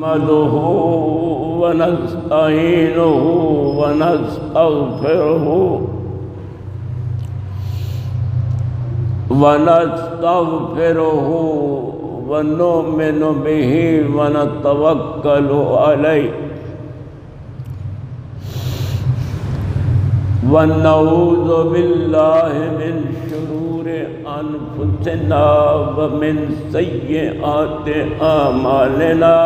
نحمده ونستعينه ونستغفره ونؤمن به ونتوكل عليه ونعوذ بالله من شرور أنفسنا ومن سيئات أعمالنا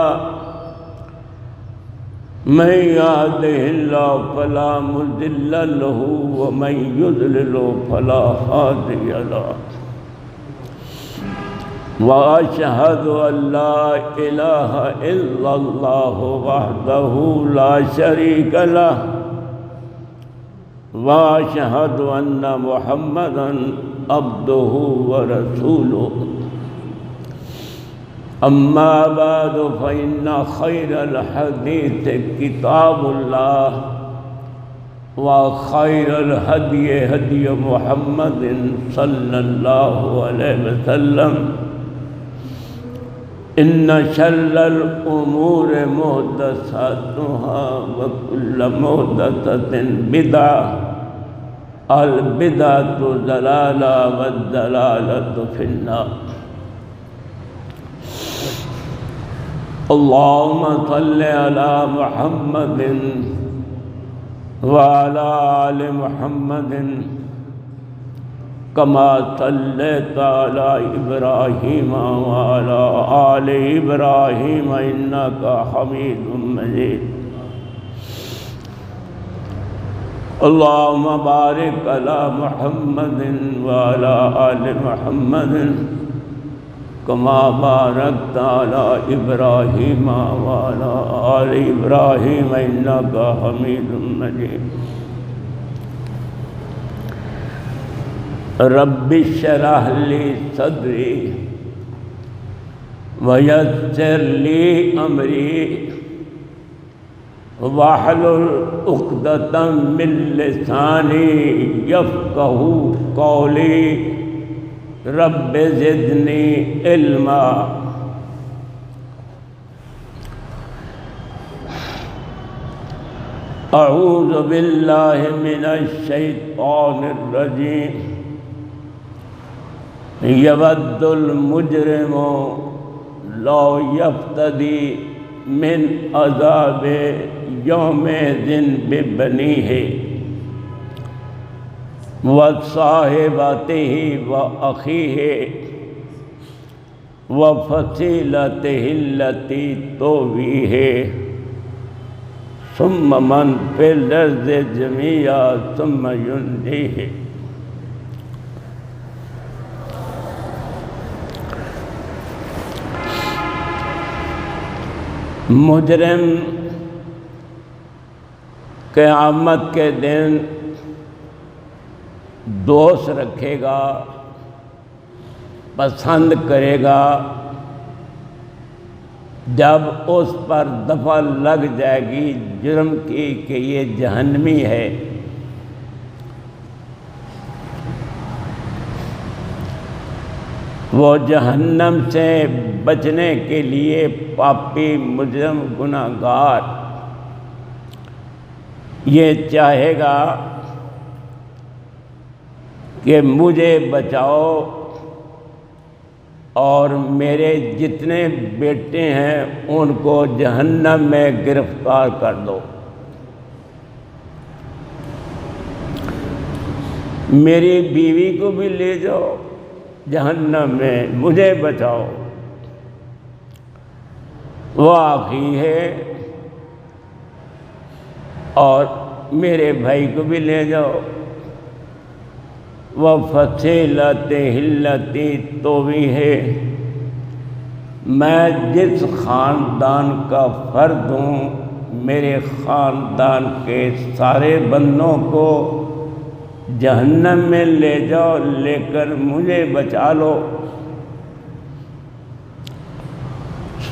من يهده الله فلا مضل له ومن يضلل فلا هادي له وأشهد أن لا إله إلا الله وحده لا شريك له وأشهد أن محمدًا عبده ورسوله أما بعد فإن خير الحديث كتاب الله وخير الهدي هدي محمد صلى الله عليه وسلم إن شر الأمور محدثاتها وكل محدثة بدعة البدعة ضلالة والضلالة في النار اللهم صل على محمد وعلى آل محمد كما صليت على إبراهيم وعلى آل إبراهيم إنك حميد مجيد اللهم بارك على محمد وعلى آل محمد كما باركت على إبراهيم وعلى آل إبراهيم إنك حميد مجيد رب اشرح لي صدري ويسر لي أمري واحلل عقدة من لساني يفقهوا قولي رب زدني علما اعوذ باللہ من الشیطان الرجیم یود المجرم لو یفتدی من عذاب یومئذ ببنیہ وصاحبتہ وأخیہ وفصیلتہ التی تؤویہ ثم من فی الارض جميعا ثم ينجیہ مجرم قیامت کے دن دوست رکھے گا، پسند کرے گا جب اس پر دفع لگ جائے گی جرم کی کہ یہ جہنمی ہے، وہ جہنم سے بچنے کے لیے پاپی مجرم گناہگار یہ چاہے گا کہ مجھے بچاؤ اور میرے جتنے بیٹے ہیں ان کو جہنم میں گرفتار کر دو، میری بیوی کو بھی لے جاؤ جہنم میں، مجھے بچاؤ، وہ آخی ہے اور میرے بھائی کو بھی لے جاؤ، وَفَصِيلَتِهِ الَّتِي تُؤْوِيهِ میں جس خاندان کا فرد ہوں میرے خاندان کے سارے بندوں کو جہنم میں لے جاؤ، لے کر مجھے بچا لو،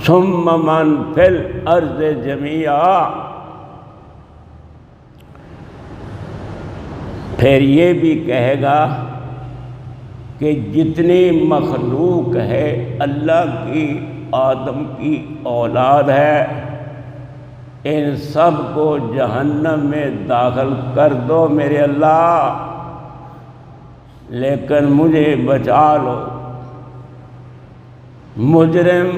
ثُمَّ مَنْ فِي الْأَرْضِ جَمِيعًا پھر یہ بھی کہے گا کہ جتنی مخلوق ہے اللہ کی آدم کی اولاد ہے، ان سب کو جہنم میں داخل کر دو میرے اللہ، لیکن مجھے بچا لو۔ مجرم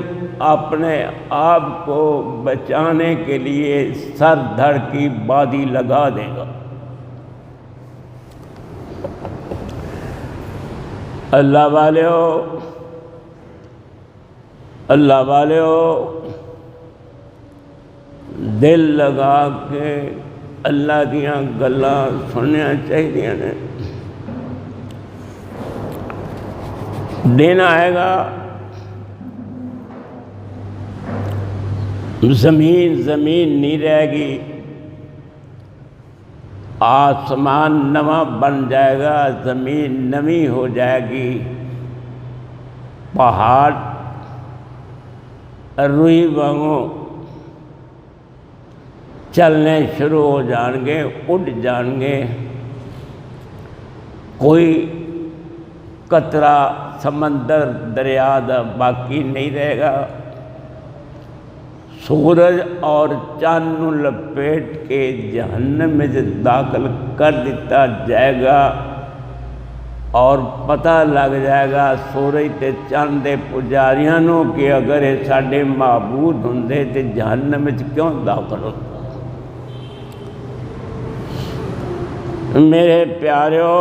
اپنے آپ کو بچانے کے لیے سر دھڑ کی بازی لگا دے گا۔ اللہ والو دل لگا کے اللہ دیاں گلاں سننا چاہیے نے۔ دن آئے گا زمین نہیں رہے گی، آسمان نواں بن جائے گا، زمین نویں ہو جائے گی، پہاڑ روئی وانگوں چلنے شروع ہو جان گے، اڑ جان گے، کوئی قطرہ سمندر دریا دا باقی نہیں رہے گا، سورج اور چاند نوں لپیٹ کے جہنم میں داخل کر دیتا جائے گا، اور پتہ لگ جائے گا سورج تے چاند دے پجاریاں نوں کہ اگر یہ ساڈے معبود ہوندے تے جہنم وچ کیوں داخل ہوتے۔ میرے پیاریو،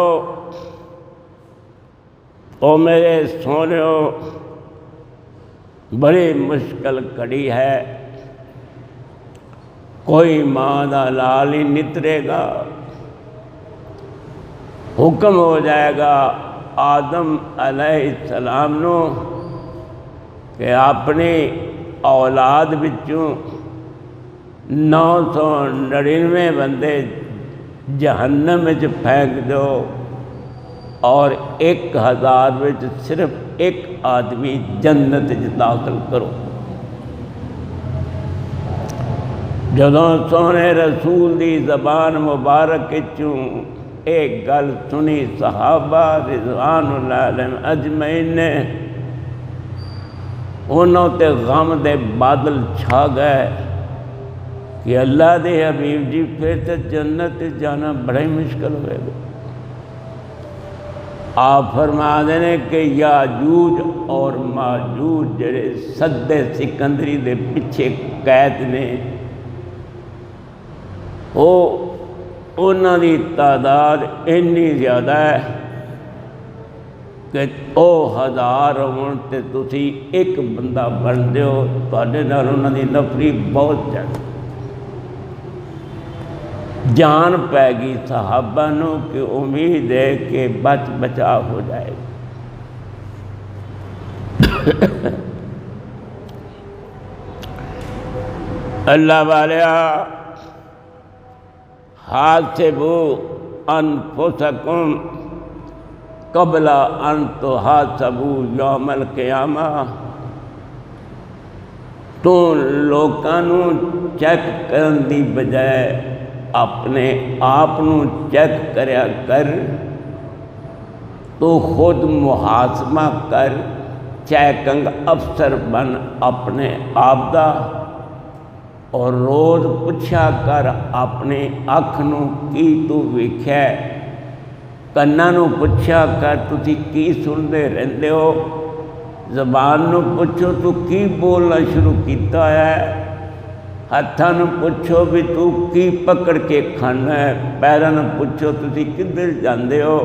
او میرے سونیو، بڑی مشکل کڑی ہے، کوئی ماں دا لال ہی نترے گا، حکم ہو جائے گا آدم علیہ السلام نو کہ اپنی اولاد بچوں 999 بندے جہنم وچ پھینک دو، اور 1000 وچ صرف ایک آدمی جنت وچ داخل کرو۔ جدوں سونے رسول دی زبان مبارک چوں ایک گل سنی صحابہ رضوان اللہ علیہم اجمعین نے، انہوں تے غم دے بادل چھا گئے کہ اللہ دے حبیب جی پھر تے جنت جانا بڑا ہی مشکل ہوئے گا۔ آپ فرما دینے کہ یاجوج اور ماجوج جڑے سد سکندری دے پیچھے قید نے، انہاں دی تعداد اتنی زیادہ ہے کہ او 1000 ہون تے تسی ایک بندہ بن دیو، تواڈے نال انہاں دی نفری بہت زیادہ۔ جان پہ گئی صحابہ نو کہ امید ہے کہ بچا ہو جائے گا۔ اللہ والیا، حاسبوا انفسکم قبل ان تحاسبوا یوم القیامہ، تو لوکاں نو چیک کرن دی بجائے اپنے آپ نو چیک کریا کر، تو خود محاسبہ کر، چیکنگ افسر بن اپنے آپ دا، اور روز پوچھا کر اپنے اکھ نو کی تو ویکھیا، کناں نو پوچھا کر تسی کی سنتے رہندے ہو، زبان نو پوچھو تو کی بولنا شروع کیتا ہے، ہاتھاں نو پوچھو بھی تو کی پکڑ کے کھانا ہے، پیراں نو پوچھو تسی کدھر جاندے ہو۔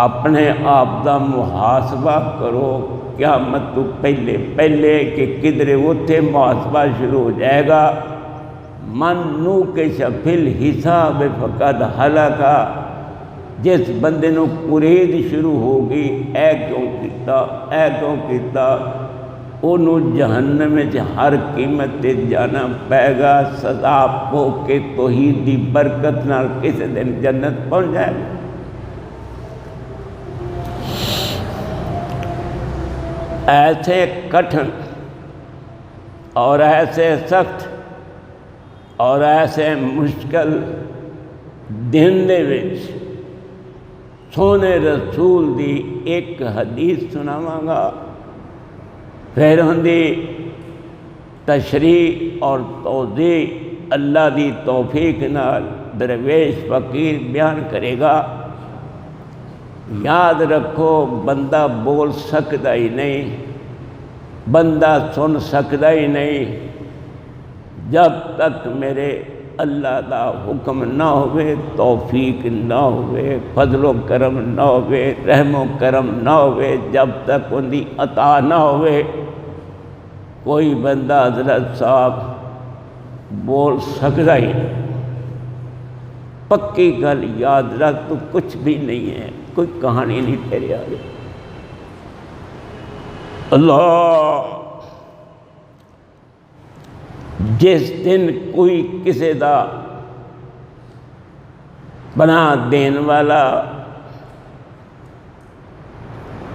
اپنے آپ دا محاسبہ کرو قیامت تو پہلے کہ کدھر اتھے محاسبہ شروع ہو جائے گا۔ من نوکش فی الحساب فقد ہلک، جس بندے نو قرید شروع ہوگی اے کیوں کیتا، انہوں جہنم وچ ہر قیمت تے جانا پائے گا، سزا پو کے توحید دی برکت نال کسی دن جنت پہنچ جائے گا۔ ایسے کٹھن اور ایسے سخت اور ایسے مشکل دن دے وچ سونے رسول دی ایک حدیث سناواں گا، پھر ان دی تشریح اور توضیح اللہ دی توفیق نال درویش فقیر بیان کرے گا۔ یاد رکھو بندہ بول سکتا ہی نہیں، بندہ سن سکتا ہی نہیں جب تک میرے اللہ دا حکم نہ ہوئے، توفیق نہ ہوئے، فضل و کرم نہ ہوئے، رحم و کرم نہ ہوئے، جب تک ان دی عطا نہ ہوئے کوئی بندہ حضرت صاحب بول سکتا ہی نہیں۔ پکی گل یاد رکھ، تو کچھ بھی نہیں ہے، کوئی کہانی نہیں تیرے آگے۔ اللہ جس دن کوئی کسی دا بنا دین والا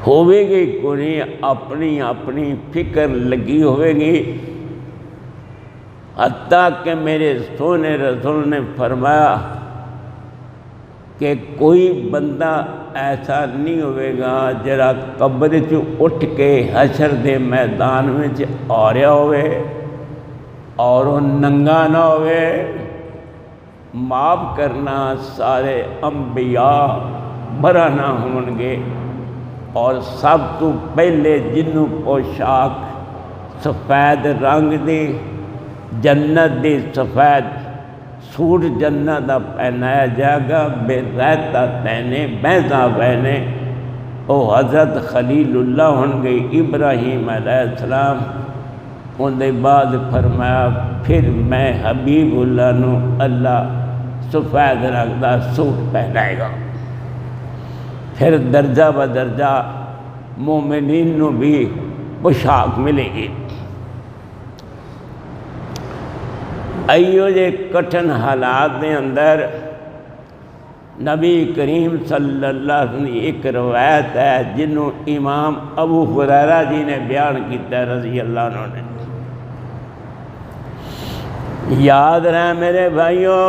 ہوئے گی، کوئی اپنی اپنی فکر لگی ہوئے گی، حتیٰ کہ میرے سونے رسول نے فرمایا کہ کوئی بندہ ایسا نہیں ہوئے گا جڑا قبر چ اٹھ کے حشر دے میدان میں آ رہا ہوئے اور وہ ننگا نہ ہوئے۔ معاف کرنا، سارے انبیاء برا نہ ہون گے، اور سب تو پہلے جنوں پوشاک سفید رنگ دی جنت دی سفید سوٹ جنت دا پہنایا جائے گا، بے ریتا پہنے بیضا پہنے، وہ حضرت خلیل اللہ ہون گے، ابراہیم علیہ السلام۔ ان دے بعد فرمایا پھر میں حبیب اللہ نو اللہ سفید رنگ دا سوٹ پہنائے گا۔ پھر درجہ بدرجہ مومنین نو بھی پوشاک ملے گی۔ ایو جے کٹھن حالات دے اندر نبی کریم صلی اللہ علیہ وسلم کی ایک روایت ہے جنہوں امام ابو ہریرہ جی نے بیان کیتا ہے رضی اللہ عنہ نے۔ یاد رہے میرے بھائیوں،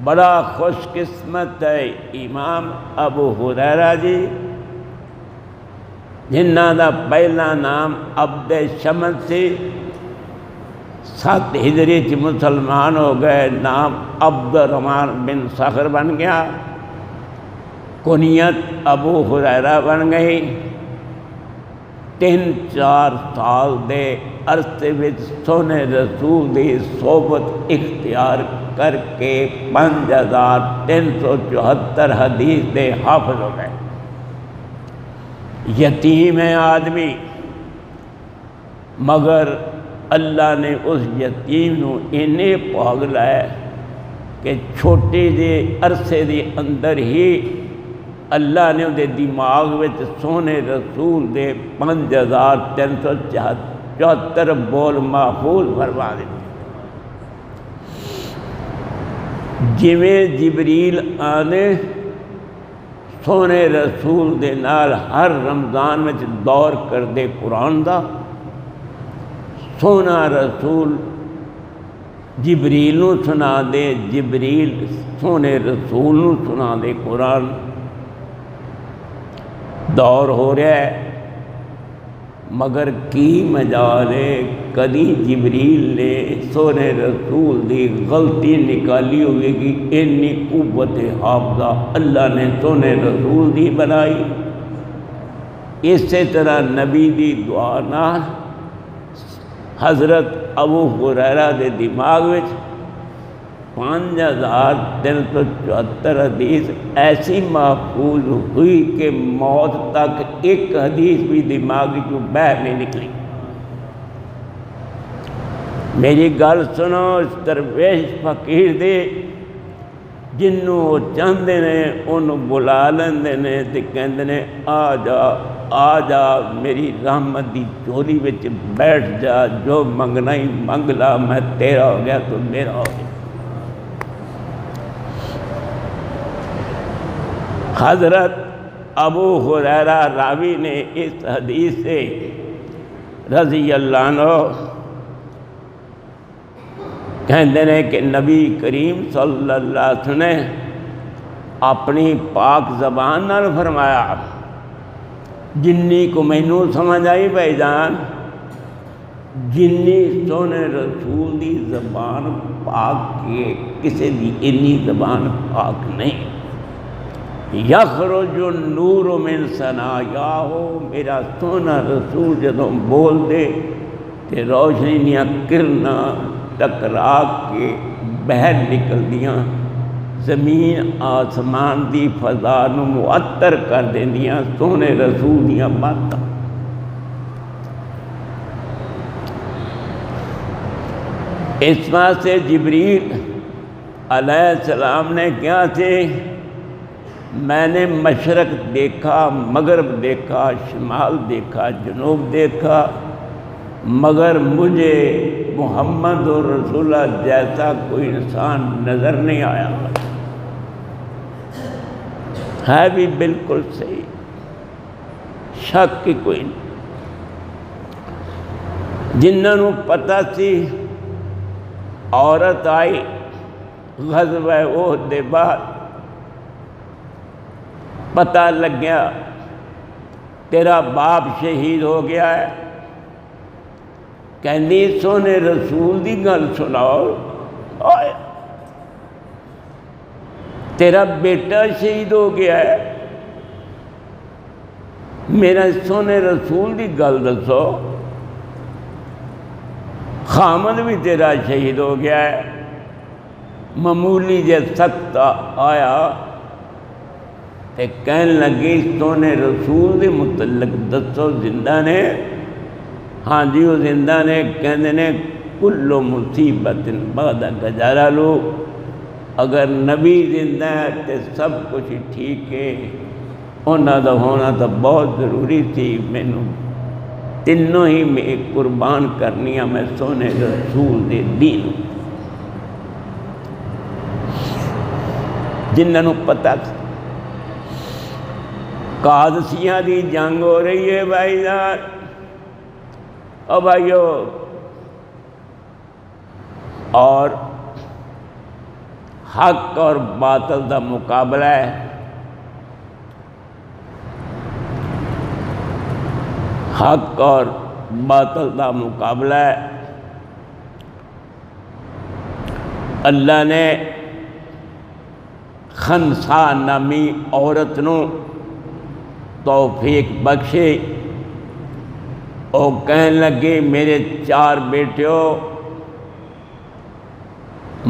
بڑا خوش قسمت ہے امام ابو ہریرہ جی جنہ دا پہلا نام عبد شمس سی، 7 ہجری چ مسلمان ہو گئے، نام عبد الرحمن بن صخر بن گیا، کنیت ابو ہریرہ بن گئی۔ 3-4 سال دے عرصے وچ سونے رسول دی صحبت اختیار کر کے 5374 حدیث دے حافظ ہو گئے۔ یتیم ہے آدمی، مگر اللہ نے اس یتیم نو اینے پاگ لائے کہ چھوٹے جے عرصے دے اندر ہی اللہ نے دے دماغ وچ سونے رسول دے 5374 بول محفوظ فرما دیتے۔ جویں جبریل آنے سونے رسول دے نال ہر رمضان میں دور کر دے قرآن دا، سونا رسول جبریل نو سنا دے، جبریل سونے رسول نو سنا دے قرآن۔ دور ہو رہا ہے مگر کی مجال ہے، کدی جبریل نے سونے رسول دی غلطی نکالی ہوئے گی، اتنی قوت حافظہ اللہ نے سونے رسول دی بنائی۔ اسی طرح نبی دی دعا نال حضرت ابو ہریرہ دے دماغ وچ 5374 حدیث ایسی محفوظ ہوئی کہ موت تک ایک حدیث بھی دماغ کو باہر نہیں نکلی۔ میری گل سنو، اس درویش فقیر دے جنوں وہ چاہتے ہیں انہوں بلا لیندے نے تے کہندے نے آ جا آ جا میری رحمت دی چولی وچ بیٹھ جا، جو منگنا ہی منگ لا، میں تیرا ہو گیا تو میرا ہو گیا۔ حضرت ابو ہریرہ راوی نے اس حدیث سے رضی اللہ عنہ کہندے نے کہ نبی کریم صلی اللہ علیہ وسلم نے اپنی پاک زبان نال فرمایا جنی کو مینوں سمجھ آئی بھائی جان، جنی سونے رسول دی زبان پاک کے کسی دی انی زبان پاک نہیں۔ یخرج النور من ثنایاہو، میرا سونا رسول جدوں بول دے تے روشنی دیاں کرناں ٹکرا کے باہر نکل دیاں، زمین آسمان دی فضا نو معطر کر دیندیاں سونے رسول دیاں باتاں۔ اس واسطے جبریل علیہ السلام نے کیا تھے، میں نے مشرق دیکھا، مغرب دیکھا، شمال دیکھا، جنوب دیکھا، مگر مجھے محمد رسول اللہ جیسا کوئی انسان نظر نہیں آیا۔ ہے بھی بالکل صحیح، شک کی کوئی نہیں۔ جنہاں نوں پتہ سی عورت آئی غزوہ احد دے بعد، پتہ لگ گیا تیرا باپ شہید ہو گیا ہے، کہندی سونے رسول دی گل سناؤ، آئے تیرا بیٹا شہید ہو گیا ہے، میرا سونے رسول دی گل دسو، خامد بھی تیرا شہید ہو گیا ہے۔ معمولی جے سخت آیا تے کہنے لگی سونے رسول دے متعلق دسو، زندہ نے؟ ہاں جی وہ زندہ نے۔ کہندے نے کل مصیبت بعد گزارا لو، اگر نبی زندہ ہے تے سب کچھ ٹھیک ہے، انہاں دا ہونا تو بہت ضروری تھی، مینوں تینوں ہی میں قربان کرنیاں میں سونے رسول دے دین۔ جنہاں نوں پتہ تھا قادسیہ دی جنگ ہو رہی ہے بھائی جان، او بھائیو، اور حق اور باطل دا مقابلہ ہے۔ حق اور باطل دا مقابلہ ہے۔ اللہ نے خنسا نامی عورت نو توفیق بخشے، او کہنے لگے میرے 4 بیٹیوں،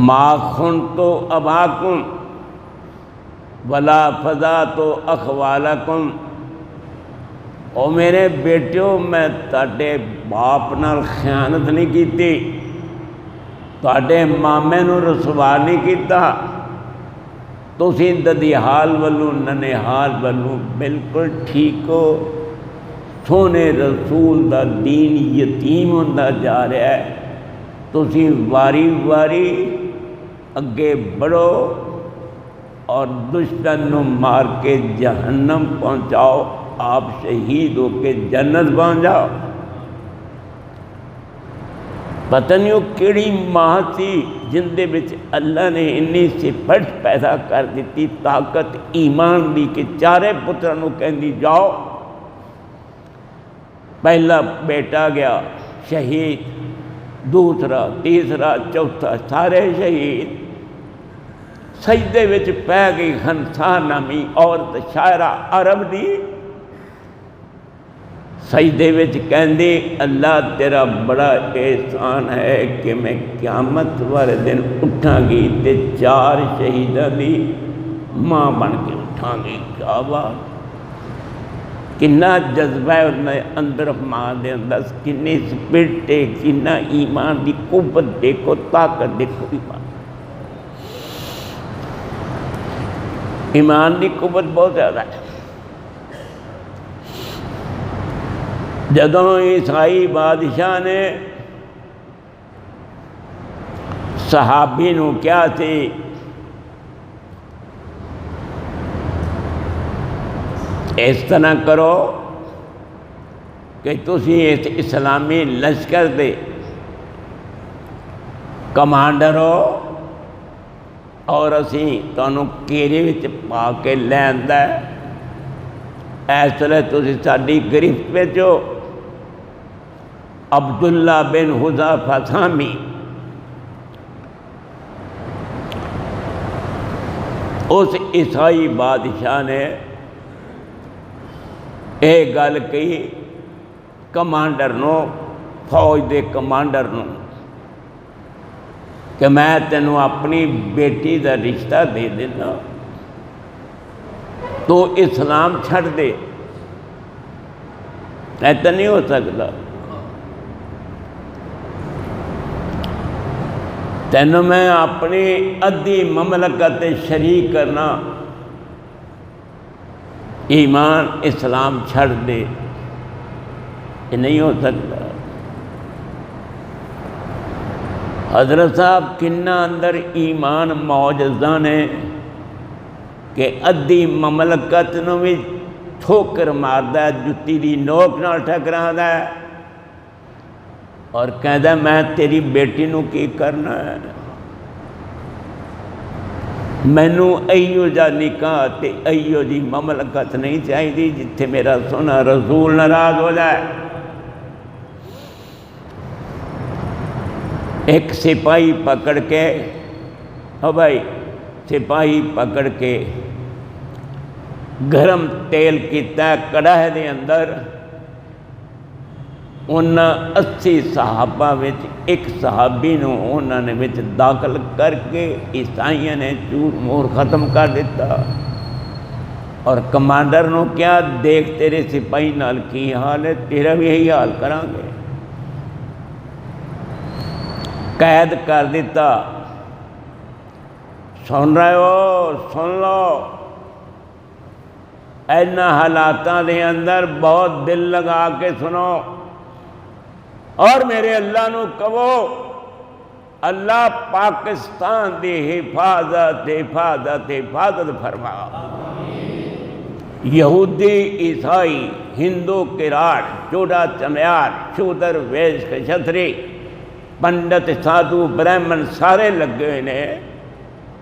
ما خنتو اباکم ولا فضاتو اخوالکم، او میرے بیٹیوں میں تاڈے باپ نال خیانت نہیں کیتی، تاڈے مامے نو رسوا نہیں کیتا، تسی ددیحال والوں ننیحال والوں بالکل ٹھیک ہو۔ سونے رسول دا دین یتیم ہوندا جا رہا ہے، تسی واری واری اگے بڑھو اور دشمن نو مار کے جہنم پہنچاؤ، آپ شہید ہو کے جنت پہنچ جاؤ۔ پتہ نہیں وہ کیڑی ماں تھی جن دے وچ اللہ نے انی صفت پیدا کر دیتی، طاقت ایمان دی، کہ 4 پتراں نو کہندی جاؤ، پہلا بیٹا گیا شہید، دوسرا، تیسرا، چوتھا، سارے شہید۔ سجدے وچ پہ گئی خنسا نامی عورت، شاعرہ عرب دی، سجدے وچ کہندی اللہ تیرا بڑا احسان ہے کہ میں قیامت والے دن اٹھاں گی تے 4 شہیداں دی ماں بن کے اٹھاں گی۔ کیا بات، کنا جذبہ ہے انہیں اندر، ماں دے اندر کنی سپرٹ ہے، کنا ایمان دی قوت دیکھو، طاقت دیکھو، ایمان دی قوت بہت زیادہ ہے۔ جدوں عیسائی بادشاہ نے صحابی نو کیا تھی، اس طرح کرو کہ تسی اس اسلامی لشکر دے کمانڈر ہو، اور اسی تانوں کیرے وچ پا کے لے آندا ہے، اس ویلے تسی ساڈی گرفت وچ ہو۔ عبداللہ بن حذیفہ سامی اس عیسائی بادشاہ نے یہ گل کہی کمانڈر نو، فوج دے کمانڈر نو، کہ میں تینوں اپنی بیٹی دا رشتہ دے دینا، تو اسلام چھڑ دے۔ ایسا نہیں ہو سکتا، تینوں میں اپنی ادھی مملکت شریک کرنا، ایمان اسلام چھڑ دے، یہ نہیں ہو سکتا۔ حضرت صاحب کنہ اندر ایمان معجزہ نے کہ ادھی مملکت نو بھی ٹھوکر ماردا ہے، جتی دی نوک نال ٹکرادا ہے، اور کہندا میں تیری بیٹی نو کی کرنا ہے، مینوں ایو جا نکاح تے ایو جی مملکت نہیں چاہیے جتھے میرا سونا رسول ناراض ہو جائے۔ ایک سپاہی پکڑ کے، او بھائی سپاہی پکڑ کے گرم تیل کیتا ہے کڑاہے دے اندر، انہاں 80 صحابہ وچ ایک صحابی نو انہاں نے وچ داخل کر کے عیسائیاں نے چور مور ختم کر دیتا، اور کمانڈر نو کیا دیکھ تیرے سپاہی نال کی حال ہے، تیرا بھی یہی حال کران گے، قید کر دیتا۔ سن رہے ہو، سن لو، اینا حالاتاں دے اندر بہت دل لگا کے سنو، اور میرے اللہ نو کہو اللہ پاکستان دی حفاظت حفاظت حفاظت فرما۔ یہودی، عیسائی، ہندو، کراڑ، چوڑا چمیار، شودر، ویش، کشتری، پنڈت، سادھو، برہمن سارے لگے ہوئے نے،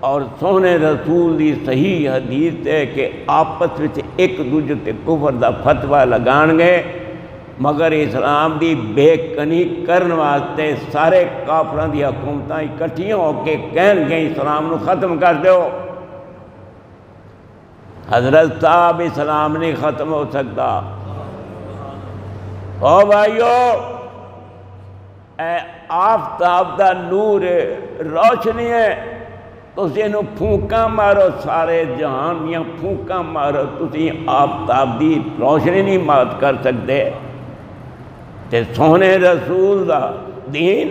اور سونے رسول دی صحیح حدیث ہے کہ آپس وچ ایک دوجے تے کفر دا فتویٰ لگان گے، مگر اسلام دی بے کنی کرن واسطے سارے کافران دی حکومتاں اکٹھیاں ہو کے کہن گے اسلام نو ختم کر دیو۔ حضرت صاحب اسلام نہیں ختم ہو سکتا۔ او بھائیو، اے آفتاب دا نور روشنی ہے، تسی انہوں پھونکاں مارو، سارے جہان دیاں پھونکاں مارو، تسی آفتاب دی روشنی نہیں مات کر سکتے۔ تے سونے رسول دا دین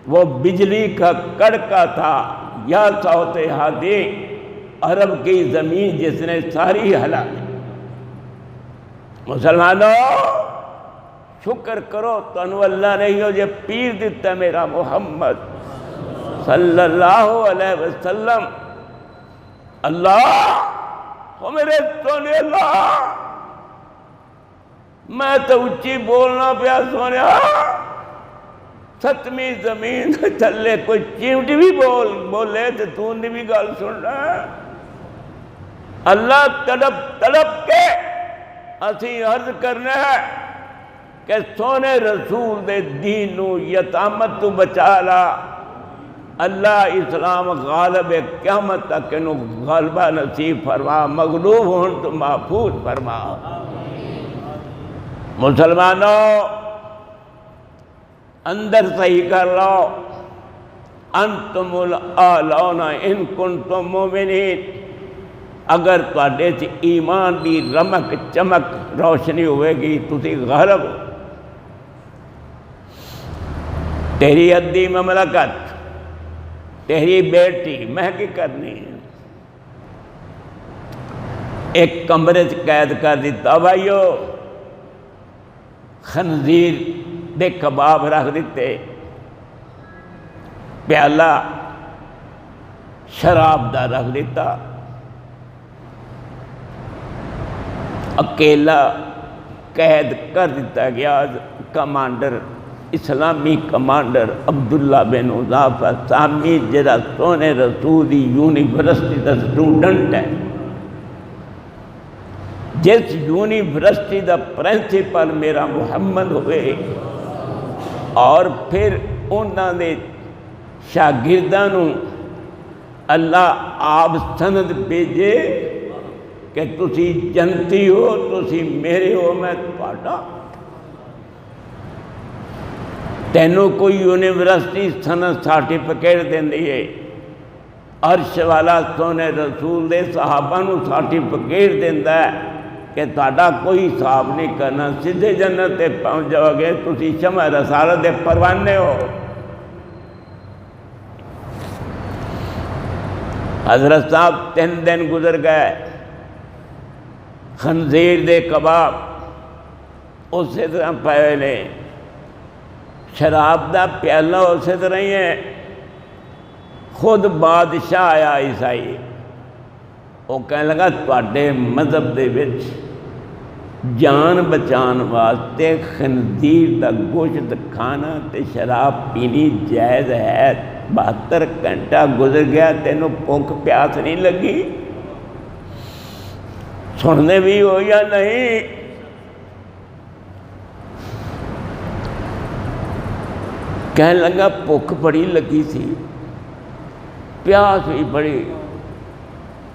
وہ بجلی کا کڑکا تھا، یا صوت ہادی، عرب کی زمین جس نے ساری ہلا دی۔ مسلمانوں شکر کرو تنو اللہ نے یہ پیر دیتا میرا محمد صلی اللہ علیہ وسلم۔ اللہ ہو میرے سونے اللہ، میں تو اچھی بولنا پیا سونے، ستمی زمین تھلے کوئی چیمٹی بھی بولے تو تو نے بھی گل سن رہا ہے۔ اللہ تڑپ تڑپ کے اسی عرض کرنا ہے کہ سونے رسول دے دین نو یتامت تو بچا لا۔ اللہ اسلام غالب قیامت تک انہوں غالبہ نصیب فرما، مغلوب ہون تو محفوظ فرما۔ مسلمانوں اندر صحیح کر لو، انتم الاعلون ان کنتم مومنین، اگر تواڈے چ ایمان دی رمک چمک روشنی ہوئے گی تسی غالب ہو۔ تیری ادھی مملکت، تیری بیٹی مہنگی کرنی ہے، ایک کمرے چ قید کر دیتا بھائیو، خنزیر دے کباب رکھ دیتے، پیالہ شراب دا رکھ دیتا، اکیلا قید کر دیتا گیا۔ کمانڈر، اسلامی کمانڈر عبداللہ بن حذیفہ سامی، جڑا سونے رسول دی یونیورسٹی دا سٹوڈنٹ ہے، جس یونیورسٹی دا پرنسپل میرا محمد ہوئے اور پھر انہوں نے شاگردوں اللہ آپ سند بھیجے کہ تسی جنتی ہو، تسی میرے ہو، میں تہاڈا۔ تینوں کوئی یونیورسٹی سند سرٹیفکیٹ دیندی ہے، عرش والا سونے رسول دے صحابہ نو سرٹیفکیٹ دیندا ہے کہ تہاڈا کوئی حساب نہیں کرنا، سیدھے جنت تے پہنچ جاؤ گے، تسی شمع رسالت دے پروانے ہو۔ حضرت صاحب 3 دن گزر گئے، خنزیر دے کباب اسی طرح پہلے، شراب دا پیالہ اسی طرح ہی ہے۔ خود بادشاہ آیا عیسائی، وہ کہنے لگا تواڈے مذہب دے وچ جان بچان واسطے خنزیر دا گوشت کھانا تے شراب پینی جائز ہے۔ 72 گھنٹہ گزر گیا، تینوں بھوک پیاس نہیں لگی؟ سننے بھی ہو یا نہیں؟ کہنے لگا بھوک بڑی لگی سی، پیاس بھی بڑی،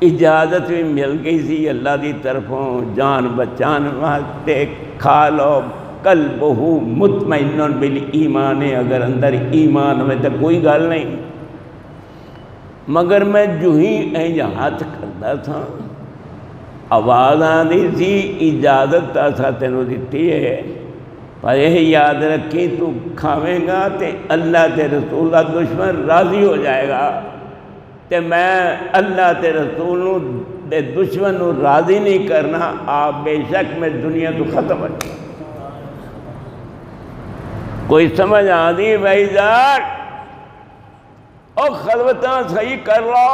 اجازت بھی مل گئی سی اللہ دی طرفوں جان بچان واسطے، کھا لو۔ قلبہ مطمئن بالایمان، اگر اندر ایمان میں تو کوئی گل نہیں، مگر میں جو ہی اینج ہاتھ کرتا تھا آواز آتی سی اجازت تاسا تینوں دیتی ہے، پر یہ یاد رکھی تو کھاویں گا تے اللہ تے رسول کا دشمن راضی ہو جائے گا، تے میں اللہ تے رسول دے دشمن نو راضی نہیں کرنا، آپ بے شک میں دنیا تو ختم ہو جائے۔ کوئی سمجھ آدھی بھائی جان؟ او خلوتاں صحیح کر لو۔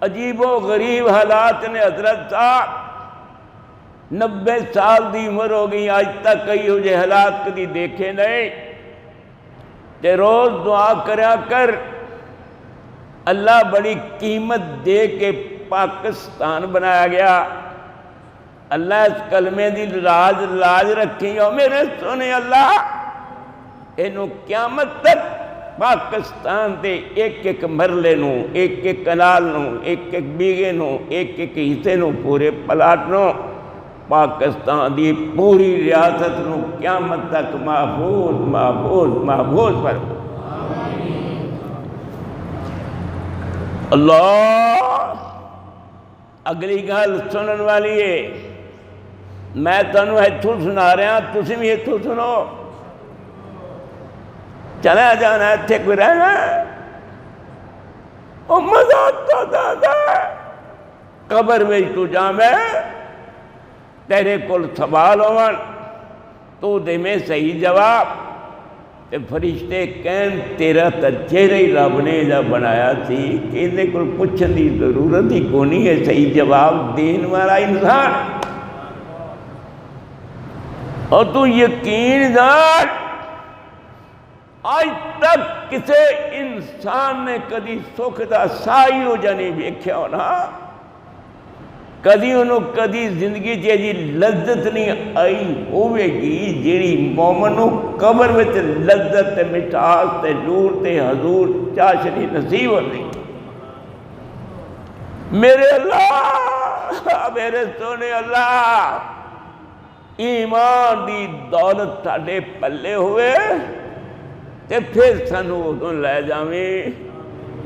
عجیب و غریب حالات نے حضرت صاحب 90 سال دی عمر ہو گئی، آج تک کئی ہو جے حالات کدی دیکھے نہیں۔ تے روز دعا کریا کر، اللہ بڑی قیمت دے کے پاکستان بنایا گیا، اللہ اس کلمے دی لاج رکھی ہو میرے سونے اللہ، اینو قیامت تک پاکستان دے ایک ایک مرلے نو، ایک ایک کنال نو، ایک ایک بیگے نو، ایک ایک حصے نو، پورے پلاٹ نو، پاکستان دی پوری ریاست نو قیامت تک محفوظ محفوظ محفوظ پر۔ اللہ اگلی گل سنن والی ہے، میں تنوں ایتھوں سنا رہا، تسی بھی ایتھوں سنو۔ چلا جانا ایتھے کوئی رہنا، او مزہ تو دادا قبر میں تو جامے، تیرے کل سوال ہون، تو دے میں صحیح جواب، تے فرشتے کہن تیرا تا چہرہ ہی رب نے جا بنایا تھی کہ انہیں کل پوچھن دی ضرورت ہی کونی ہے، صحیح جواب دین والا انسان۔ اور تو یقین جان آج تک کسے انسان نے کدی سکھ دا سائی ہو جانے ویکھیا ہونا، کدی انہوں کدی زندگی جی لذت نہیں آئی ہوئے گی جیڑی مومنوں قبر میں تے لذت تے مٹھاس تے نور تے حضور چاشنی نصیب ہوتی۔ میرے اللہ، میرے سونے اللہ، ایمان دی دولت تھاڑے پلے ہوئے تے پھر سنو ادھوں لے جاویں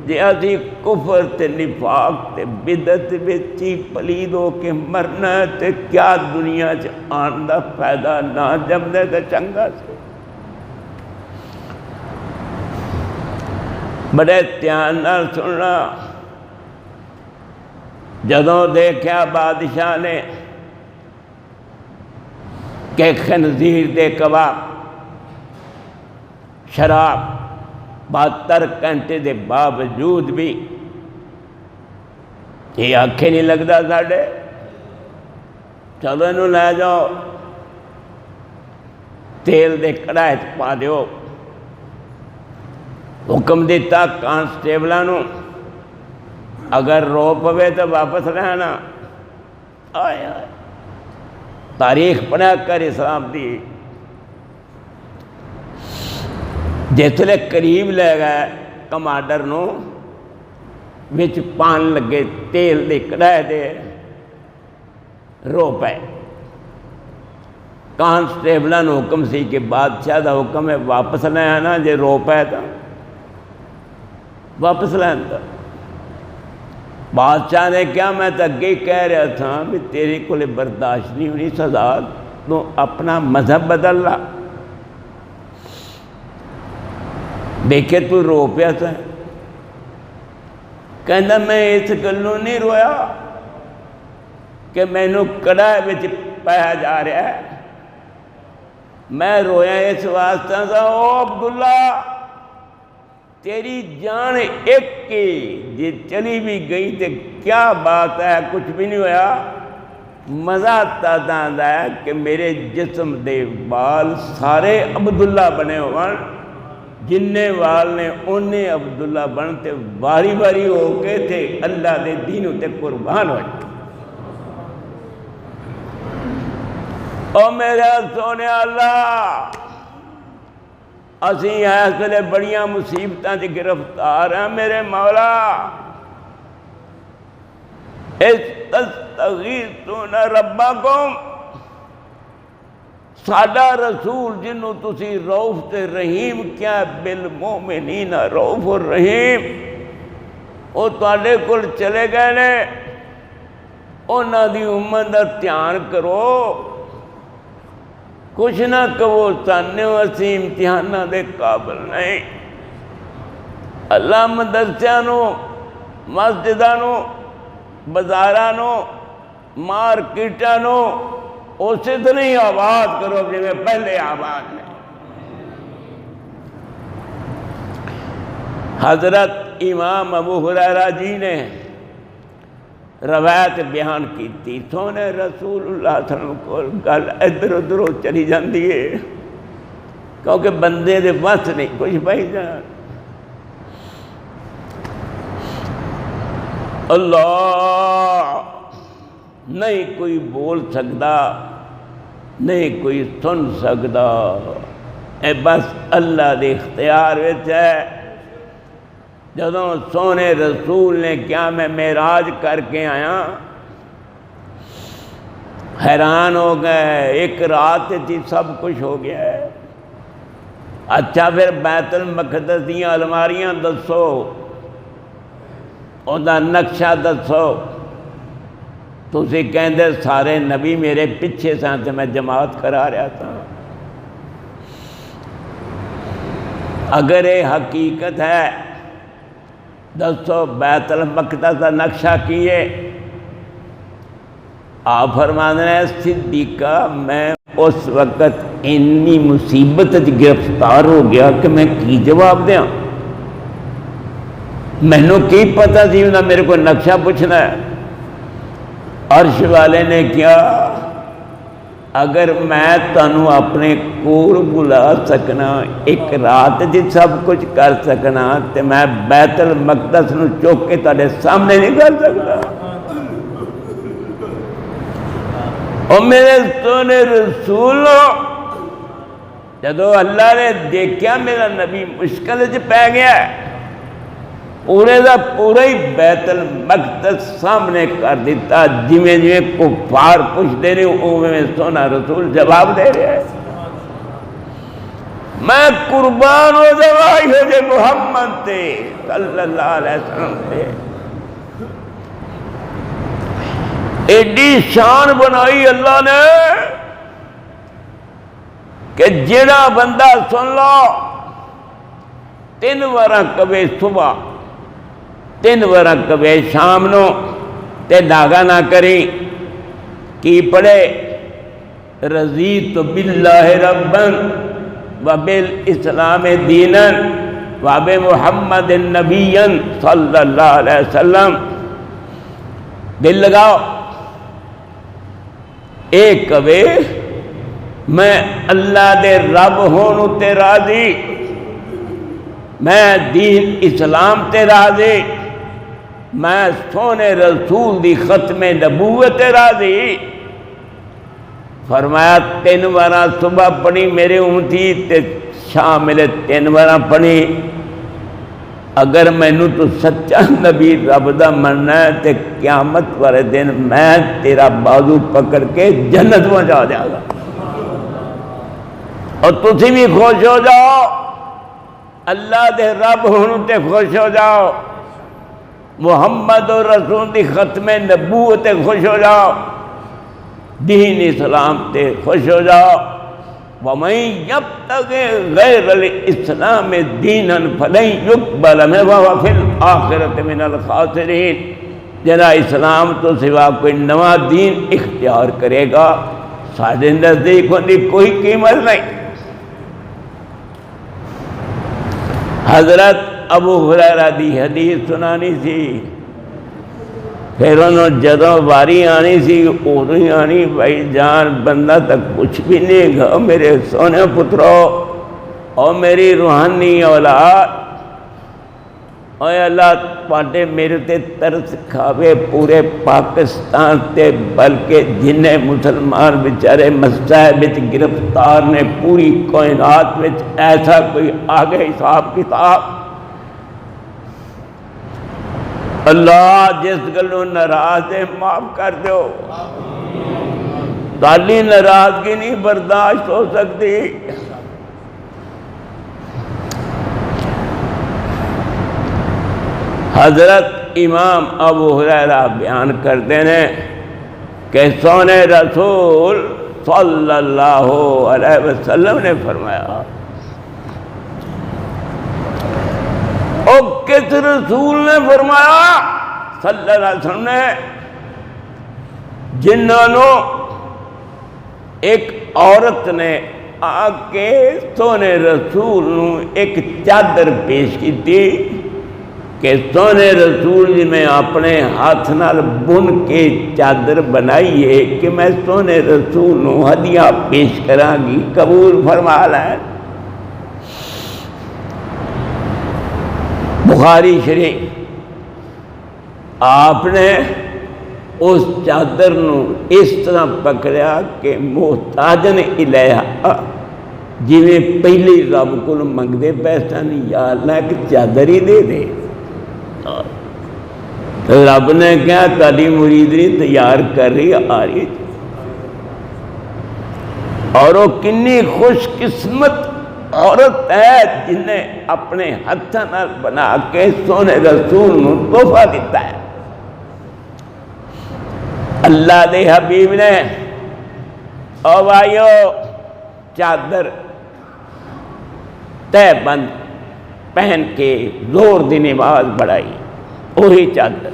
جے اسی کفر تے نفاق تے بدعت وچ پلید ہو کے مرنا تے کیا دنیا چ آن دا فائدہ نہ جمدے تے چنگا سی۔ بڑے دھیان نال سننا، جدوں دیکھیا بادشاہ نے کہ خنزیر دے کباب، شراب 72 گھنٹے دے باوجود بھی یہ آنکھیں نہیں لگتا ساڑھے، چلو انہوں لے جاؤ، تیل دے کڑاہے پا دیو، حکم دیتا کانسٹیبلوں، اگر رو پوے تو واپس رہنا، آئے تاریخ پڑھا کر اسلام دی جسے قریب لے گئے کمانڈر نو وچ پان لگے تیل دے کڑاہے دے رو پے کانسٹیبلاں نو حکم سی کہ بادشاہ دا حکم ہے واپس لے آنا جے رو پے تو واپس لے آنا بادشاہ نے کیا میں تو اگے کہہ رہا تھا بھی تیرے کو برداشت نہیں ہونی سزا تو اپنا مذہب بدل لا دیکھے تو رو پیا تھا کہنا میں اس گلوں نہیں رویا کہ مینوں کڑاہے وچ پایا جا رہا ہے میں رویا اس واسطے تھا او عبداللہ تیری جان ایک کی جی چلی بھی گئی تو کیا بات ہے کچھ بھی نہیں ہوا مزہ تازہ ہے کہ میرے جسم دے بال سارے عبداللہ بنے ہوئے جننے وال نے انہیں عبداللہ بنتے باری باری ہو کے تھے اللہ دے دین تے قربان ہوئے او میرے سونے اللہ اسی اس ویلے بڑیاں مصیبتاں دی گرفتار ہیں میرے مولا استغیثون ربکم ساڈا رسول جنوں تسی رؤوف تے رحیم کیا بالمؤمنین رؤوف الرحیم وہ تواڈے کول چلے گئے نے انہاں دی امت دا دھیان کرو کچھ نہ کہو ساننے اسی امتحانہ دے قابل نہیں اللہ مدرسیاں مسجداں بازاراں مارکیٹاں اسی طرح آباد کرو جی میں پہلے آباد میں حضرت امام ابو ہریرہ جی نے روایت بیان کی تھی سونے رسول اللہ صلی اللہ علیہ وسلم کو گل ادھر ادھر چلی جاندی ہے کیونکہ بندے دے بس نہیں کچھ بھائی جان اللہ نہیں کوئی بول سکتا نہیں کوئی سن سکتا اے بس اللہ دے اختیار وچ ہے جدوں سونے رسول نے کیا میں معراج کر کے آیا حیران ہو گئے ایک رات جی سب کچھ ہو گیا ہے اچھا پھر بیت المقدس دیاں الماریاں دسو اوندا نقشہ دسو تسی کہندے سارے نبی میرے پیچھے سن تے میں جماعت کرا رہا تھا اگر یہ حقیقت ہے دسو بیت المقدس کا نقشہ کیے آپ فرماتے ہیں صدیقہ میں اس وقت اتنی مصیبت گرفتار ہو گیا کہ میں کی جواب دیاں مینوں کی پتہ سی انہاں میرے کو نقشہ پوچھنا ہے عرش والے نے کیا اگر میں تانوں اپنے کول بلا سکنا ایک رات جی سب کچھ کر سکنا تو میں بیت المقدس نو چوک کے تاڑے سامنے نہیں کر سکتا اور میرے سونے رسول جدو اللہ نے دیکھیا میرا نبی مشکل چ پی گیا پورے دا پورا ہی بیت المقدس سامنے کر دیتا جویں جویں کفار پوچھتے رہے اوویں سونا رسول جواب دے رہے ہیں میں قربان ہو جوائی ہو جے محمد تے صلی اللہ علیہ وسلم تے ایڈی شان بنائی اللہ نے کہ جڑا بندہ سن لو 3 وار کبے صبح 3 وار کبے شام نو تے داغا نہ کری کی پڑھے رضیت باللہ ربا وبالاسلام دینا وبمحمد نبی صلی اللہ علیہ وسلم دل لگاؤ ایک کبے میں اللہ دے رب ہونوں تے راضی میں دین اسلام تے راضی میں سونے رسول دی ختم نبوت راضی۔ فرمایا 3 بار صبح پڑھی میرے امتی تے شام ملے 3 بار پڑھی۔ اگر مینوں تو سچا نبی رب دا مننا ہے تے قیامت والے دن میں تیرا بازو پکڑ کے جنت پہنچا دیا گا، اور تسی بھی خوش ہو جاؤ، اللہ دے رب ہوں تے خوش ہو جاؤ، محمد و رسول دی ختم نبوت تے خوش ہو جاؤ، دین اسلام تے خوش ہو جاؤ۔ وَمَن يَبْتَغِ غَيْرَ الْإِسْلَامِ دِينًا فَلَن يُقْبَلَ مِنْهُ وَهُوَ فِي الْآخِرَةِ مِنَ الْخَاسِرِينَ۔ جنا اسلام تو سوا کوئی نواں دین اختیار کرے گا سارے نزدیک ان کی کوئی قیمت نہیں۔ حضرت ابو ہریرہ دی حدیث سنانی سی، پھر انہوں جدوں واری آنی سی ادوں ہی آنی، بھائی جان بندہ تک کچھ بھی نہیں گا، میرے سونے پترو اور میری روحانی اولاد، اے اللہ پاٹے میرے تے ترس کھاوے پورے پاکستان تے، بلکہ جنہیں مسلمان بیچارے مسائب وچ گرفتار نے پوری کائنات وچ، ایسا کوئی آگے حساب کتاب اللہ جس گلوں ناراض ہے معاف کر دو، تالی ناراضگی نہیں برداشت ہو سکتی۔ حضرت امام ابو ہریرہ بیان کرتے ہیں کہ سونے رسول صلی اللہ علیہ وسلم نے فرمایا، او کس رسول نے فرمایا؟ صلی اللہ علیہ وسلم نے، جنہوں ایک عورت نے آ کے سونے رسول نو ایک چادر پیش کی تھی کہ سونے رسول جی میں اپنے ہاتھ نال بن کے چادر بنائی ہے کہ میں سونے رسول نو ہدیہ پیش کراں گی، قبول فرما لیں۔ بخاری شریف، آپ نے اس چادر نو اس طرح پکڑیا کہ محتاجن الیہا، جویں پہلی رب کو منگدے پیسہ نہیں، یا اللہ ایک چادر ہی دے دے، تو رب نے کہا تاری مریدنی تیار کر رہی آ رہی، اور وہ کنی خوش قسمت عورت ہے جنہیں اپنے ہاتھوں نال بنا کے سونے رسول نو تحفہ دیتا ہے۔ اللہ دے حبیب نے او بھائیو چادر تہ بند پہن کے زور دی نماز پڑھائی، وہی چادر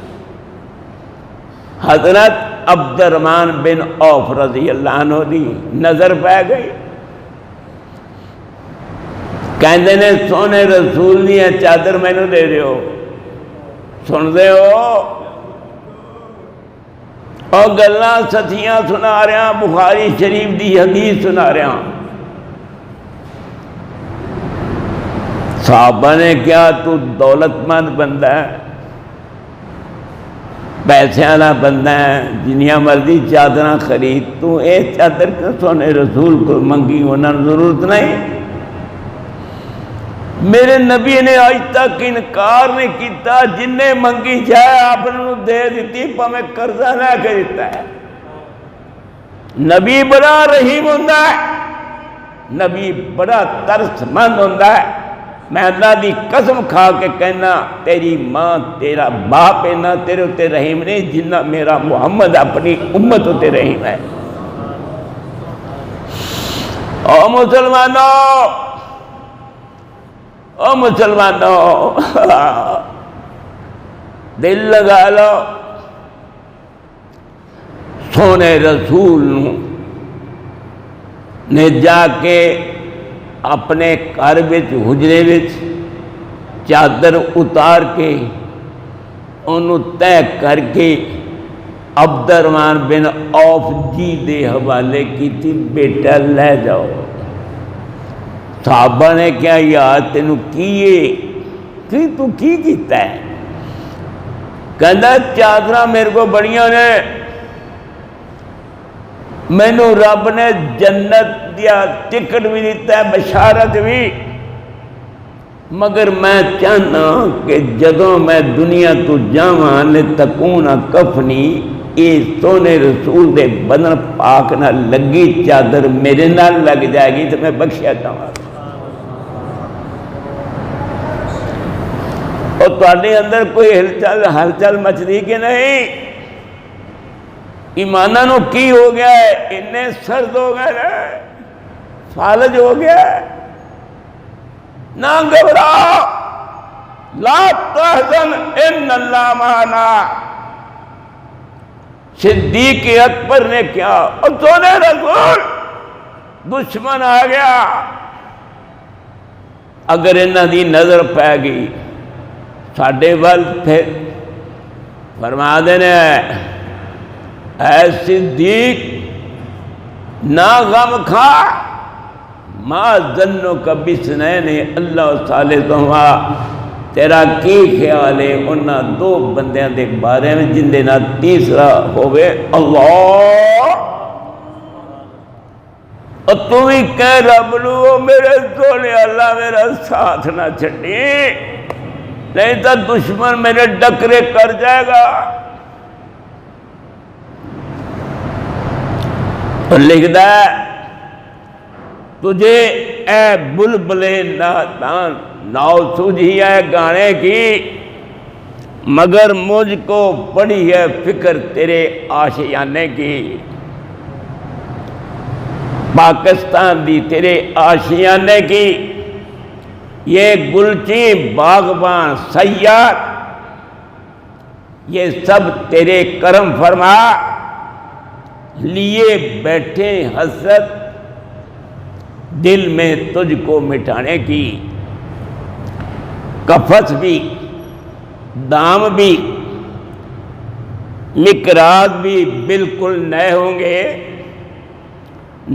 حضرت عبد الرحمن بن عوف رضی اللہ عنہ دی نظر پہ گئی، کہندے نے سونے رسول دی چادر مینوں دے دیو، سن دے ہو اور گلاں سچیاں سنا رہا، بخاری شریف دی حدیث سنا رہا۔ صحابہ نے کیا تو دولت مند بندہ ہے، پیسے والا بندہ ہے، جنیاں مرضی چادراں خرید، تو اے چادر کیوں سونے رسول کو منگی، انہاں نوں ضرورت نہیں؟ میرے نبی نے آج تک انکار نہیں کیتا، جن نے منگی جائے آپ نے دے دیتی، پامیں قرضہ نہ کے دیتا ہے۔ نبی بڑا رحیم ہوندہ ہے، نبی بڑا ترس مند ہوندہ ہے۔ میں اللہ دی قسم کھا کے کہنا، تیری ماں تیرا باپ ہے نہ تیرے تے رحیم نہیں، جنہ میرا محمد اپنی امت تے رحیم ہے۔ او مسلمانوں، او مسلمانوں، دل لگا لو، سونے رسول نے جا کے اپنے گھر وچ حجرے وچ چادر اتار کے انہوں طے کر کے عبد الرحمن بن عوف جی دے حوالے کی تھی، بیٹا لے جاؤ۔ صحابہ نے کیا یار تینوں کیے کہ تو کی کیتا ہے؟ کہندا چادر میرے کو بڑیاں نے، مینو رب نے جنت دیا ٹکٹ بھی دیتا ہے، بشارت بھی، مگر میں چاہنا کہ جدوں میں دنیا تو جاواں لتکون کفنی، یہ سونے رسول دے بدن پاک نہ لگی چادر میرے نال لگ جائے گی تو میں بخشیا جاواں۔ اور تواڈے اندر کوئی ہلچل مچدی کہ نہیں؟ ایماناں نو کی ہو گیا ہے؟ اتنے سرد ہو گئے نا، فالج ہو گیا ہے۔ نہ گھبرا، لا تحزن ان اللہ معنا۔ صدیق اکبر نے کیا، اور سونے رسول دشمن آ گیا، اگر انہاں دی نظر پہ گئی ساڈے ول پھر فرما دینے اے صدیق نہ غم کھا، ما ظنک بسنین اللہ ثالثہما، تیرا کی خیال ہے انہاں دو بندیاں دے بارے میں جن دے نال تیسرا ہوئے اللہ۔ اور تو بھی کہہ رب نو میرے سونے اللہ میرا ساتھ نہ چھڈی، نہیں تو دشمن میرے ڈکرے کر جائے گا۔ اور لکھدا ہے تجھے اے بلبلے نادان ناؤ سوجھی ہے گانے کی، مگر مجھ کو پڑی ہے فکر تیرے آشیانے کی۔ پاکستان دی تیرے آشیانے کی، یہ گلچی باغبان سیاد، یہ سب تیرے کرم فرما، لیے بیٹھے حسرت دل میں تجھ کو مٹانے کی۔ کفس بھی، دام بھی، مقراض بھی بالکل نئے ہوں گے،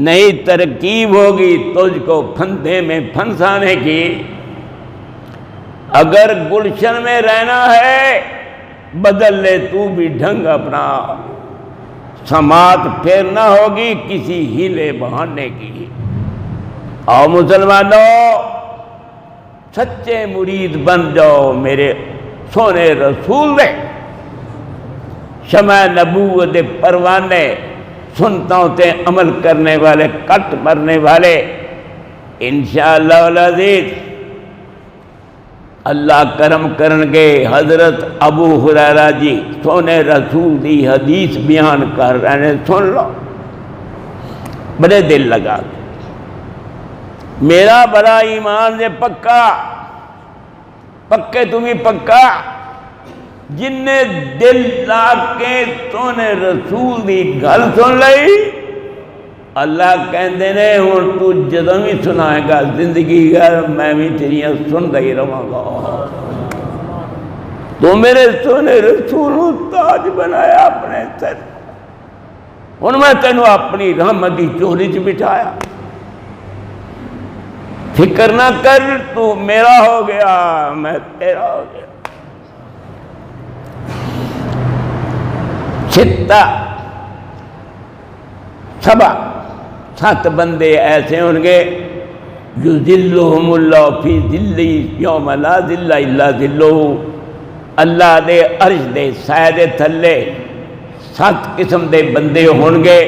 نئی ترکیب ہوگی تجھ کو پھندے میں پھنسانے کی۔ اگر گلشن میں رہنا ہے بدل لے تو بھی ڈھنگ اپنا، سماعت پھر نہ ہوگی کسی ہیلے بہانے کی۔ آؤ مسلمانوں سچے مرید بن جاؤ میرے سونے رسول دے، شمع نبوت دے پروانے، سنتوں تے عمل کرنے والے، کٹ مرنے والے، انشاءاللہ العزیز اللہ کرم کرنگے۔ حضرت ابو ہریرہ جی سونے رسول دی حدیث بیان کر رہے ہیں، سن لو، بڑے دل لگا۔ میرا بڑا ایمان ہے پکا، پکے تمہیں پکا، جن نے دل لا کے سونے رسول دی گل سن لئی، اللہ کہندے نے ہن تو جدوں بھی سنائے گا زندگی گھر میں بھی تیریاں سندا ہی رہاں گا۔ تو میرے سونے رسول تاج بنایا اپنے سر، ہن میں تینوں اپنی رحمت دی چولی چ بٹھایا، فکر نہ کر، تو میرا ہو گیا میں تیرا ہو گیا۔ چھتا سبا، 7 بندے ایسے ہوں گے یذلھم اللہ فی ظلہ یوم لا ظل الا ظلہ، اللہ دے عرش دے سائے دے تھلے 7 قسم دے بندے ہون گے۔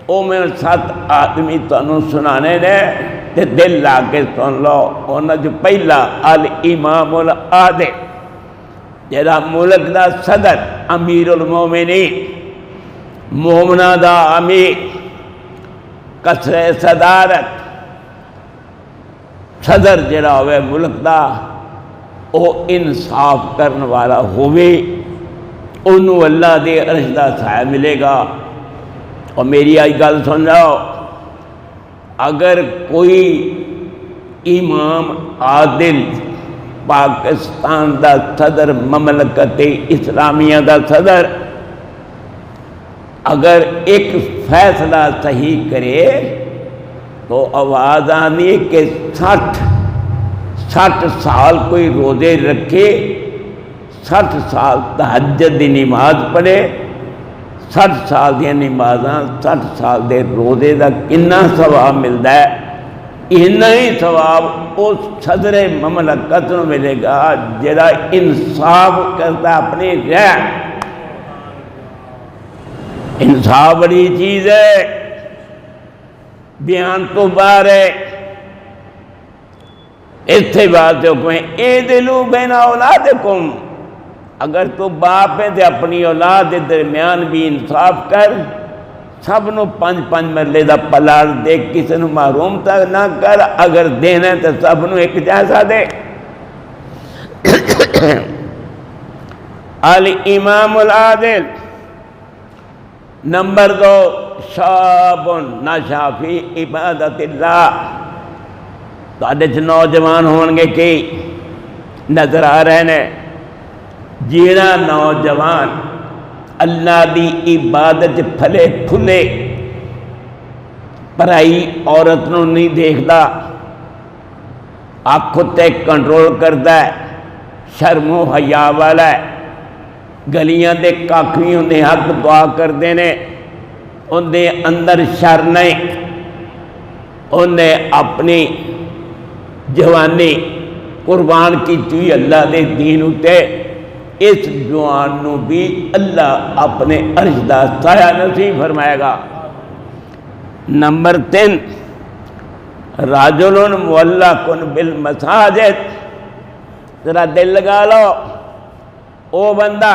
او میں 7 آدمی تانوں سنانے نے تے دل لا کے سن لو۔ انہاں جو پہلا الامام العادل، جڑا ملک دا صدر، امیر المومنین، مومنہ دا امیر، کسر صدارت، صدر جڑا ہوئے ملک دا، او انصاف کرن والا ہوئے، انہوں اللہ دے عرش دا سایہ ملے گا۔ اور میری آئی گل سن جاؤ، اگر کوئی امام عادل پاکستان دا صدر، مملکت اسلامیہ دا صدر، اگر ایک فیصلہ صحیح کرے تو آواز آنی کہ 60 سال کوئی روزے رکھے، 60 سال تہجد دی نماز پڑھے، 60 سال دیا نمازاں، 60 سال دے روزے دا کنا ثواب ملتا ہے؟ اتنا ہی ثواب اس صدر مملکت نو ملے گا جڑا انصاف کرتا اپنی رہ۔ انصاف بڑی چیز ہے، بیان تو باہر ہے۔ اتنے بات حکم ہے اعدلوا بین اولادکم، اگر تو باپ ہے تو اپنی اولاد کے درمیان بھی انصاف کر، سب نو 5-5 مرلے دا پلاٹ دے، کسی نو محروم تک نہ کر، اگر دینا ہے تو سب نو ایک جیسا دے۔ الامام العادل۔ نمبر 2، شاب نشا فی عبادت اللہ۔ تواڈے چ نوجوان ہون گے کہ نظر آ رہے ہیں، جیڑا نوجوان اللہ دی عبادت پھلے پھلے پرائی عورت نو نہیں دیکھتا، آنکھوں تے کنٹرول کرتا ہے، شرم و حیا والا ہے، گلیاں دے کاکھویں اندے حق دعا کرتے ہیں، اندے اندر شر نہیں، انہیں اپنی جوانی قربان کی تھی اللہ دے دین اتے، اس جوان نو بھی اللہ اپنے عرش دا سایہ نصیب فرمائے گا۔ نمبر 3، رجل معلق بالمساجد۔ ذرا دل لگا لو، او بندہ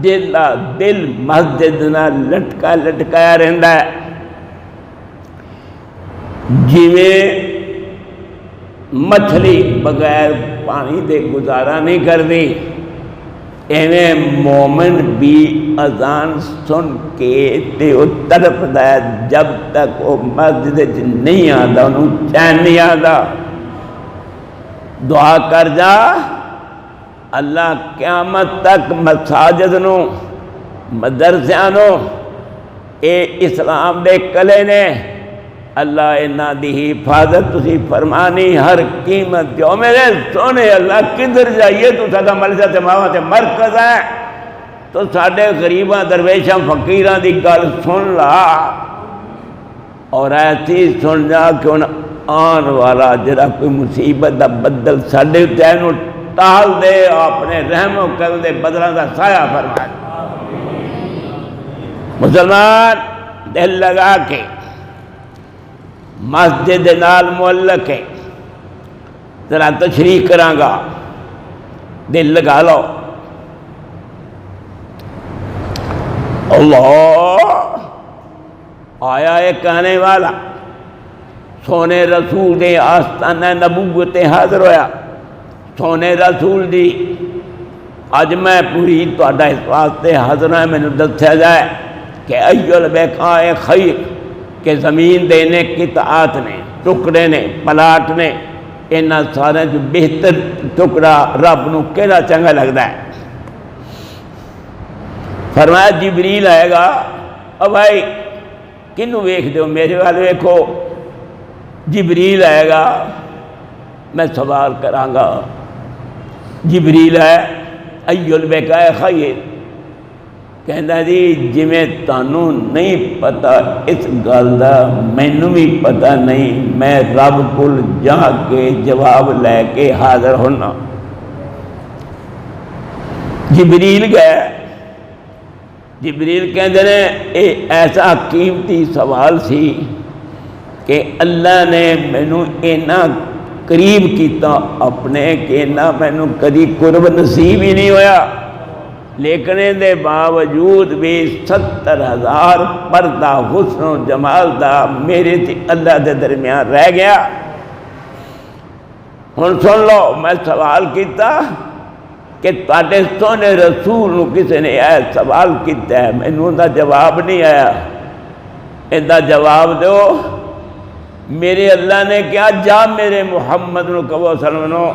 جس دا دل مسجد نہ لٹکا لٹکایا رہندا ہے، جویں مچھلی بغیر پانی دے گزارا نہیں کرتی، ایویں مومن بھی اذان سن کے تے او تڑپدا ہے، جب تک وہ مسجد نہیں آتا انہوں چین نہیں آتا۔ دعا کر جا، اللہ قیامت تک مساجد نو مدرسیاں نو اے اسلام دے کلے نے، اللہ انہاں دی حفاظت تسی فرمانی ہر قیمت دیو۔ میرے سونے اللہ کدھر جائیے، تو ساڈا ملجا تے ماواں تے مرکز ہے، تو ساڈے غریباں درویشاں فقیراں دی گل سن لا، اور ایسی سن جا کہ ان آن والا جڑا کوئی مصیبت دا بدل ساڈے تے اینو ٹال دے، اپنے رحم و کرم دے بدلاں دا سایہ فرما دے۔ مسلمان دل لگا کے مسجد نال معلق ہے، ذرا تشریح کراں گا، دل لگا لو۔ اللہ آیا ہے کہنے والا، سونے رسول دے آستانہ نبوت حاضر ہویا، سونے رسول دی اج میں پوری تہاڈا اس واسطے حاضر ہے، مینوں دسیا جائے کہ ایل بیقائے خیر، کہ زمین دینے قطعات نے، ٹکڑے نے، پلاٹ نے، انہاں سارے جو بہتر ٹکڑا رب نو کیڑا چنگا لگدا ہے؟ فرمایا جبریل آئے گا، او بھائی کنوں ویکھ دیو، میرے والے ویکھو۔ جبریل آئے گا، میں سوال کراں گا، جبریل ہے ایل بیقائے خیر، کہندا جی جویں تانوں نہیں پتہ اس گل دا مینوں بھی پتہ نہیں، میں رب کول جا کے جواب لے کے حاضر ہونا۔ جبریل گئے، جبریل کہندے نے اے ایسا قیمتی سوال سی کہ اللہ نے مینوں اینا قریب کیتا اپنے کہ اینا مینوں کدی قرب نصیب ہی نہیں ہویا، لیکن دے باوجود بھی 70,000 پردہ حسن و جمال دا میرے تے اللہ دے درمیان رہ گیا۔ ہن سن لو، میں سوال کیتا کہ تواڈے سونے رسول نو کسی نے اے سوال کیتا ہے، مینوں دا جواب نہیں آیا، ایندا جواب دو۔ میرے اللہ نے کیا جا میرے محمد نو کہو سلمنو